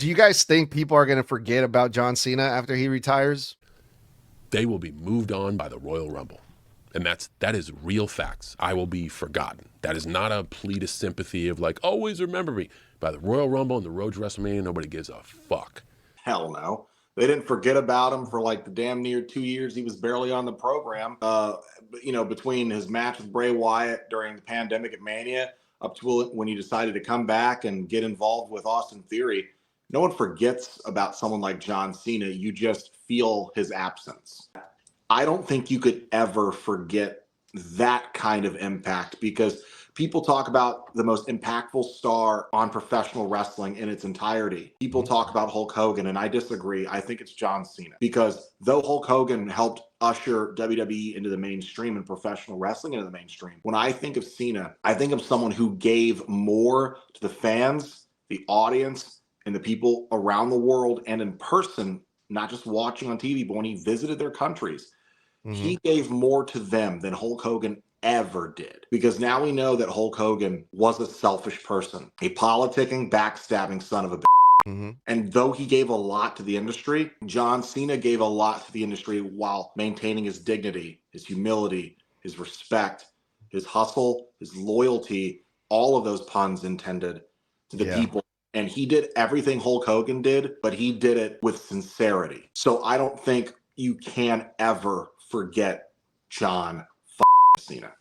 Do you guys think people are going to forget about John Cena after he retires? They will be moved on by the Royal Rumble. And that is real facts. I will be forgotten. That is not a plea to sympathy of like, always remember me. By the Royal Rumble and the road to WrestleMania, nobody gives a fuck. Hell no. They didn't forget about him for like the damn near 2 years he was barely on the program. Between his match with Bray Wyatt during the pandemic at Mania up to when he decided to come back and get involved with Austin Theory, no one forgets about someone like John Cena. You just feel his absence. I don't think you could ever forget that kind of impact, because people talk about the most impactful star on professional wrestling in its entirety. People talk about Hulk Hogan, and I disagree. I think it's John Cena, because though Hulk Hogan helped usher WWE into the mainstream and professional wrestling into the mainstream, when I think of Cena, I think of someone who gave more to the fans, the audience, and the people around the world and in person, not just watching on TV, but when he visited their countries. He gave more to them than Hulk Hogan ever did, because now we know that Hulk Hogan was a selfish person, a politicking, backstabbing son of a bitch. And though he gave a lot to the industry, John Cena gave a lot to the industry while maintaining his dignity, his humility, his respect, his hustle, his loyalty, all of those puns intended, to the people. And he did everything Hulk Hogan did, but he did it with sincerity. So I don't think you can ever forget John Cena.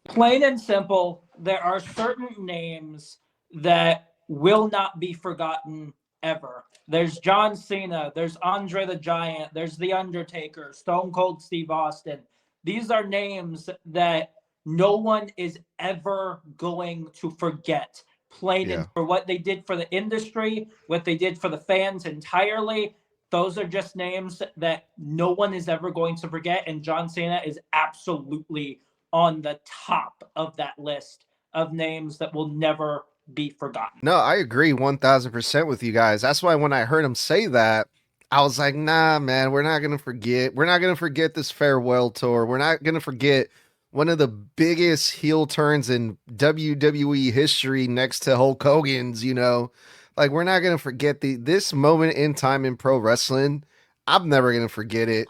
Plain and simple, there are certain names that will not be forgotten ever. There's John Cena, there's Andre the Giant, there's The Undertaker, Stone Cold Steve Austin. These are names that no one is ever going to forget. And for what they did for the industry, what they did for the fans entirely. Those are just names that no one is ever going to forget. And John Cena is absolutely on the top of that list of names that will never be forgotten. No, I agree 1000% with you guys. That's why when I heard him say that, I was like, nah, man, we're not going to forget. We're not going to forget this farewell tour. We're not going to forget one of the biggest heel turns in WWE history next to Hulk Hogan's, Like, we're not going to forget this moment in time in pro wrestling. I'm never going to forget it.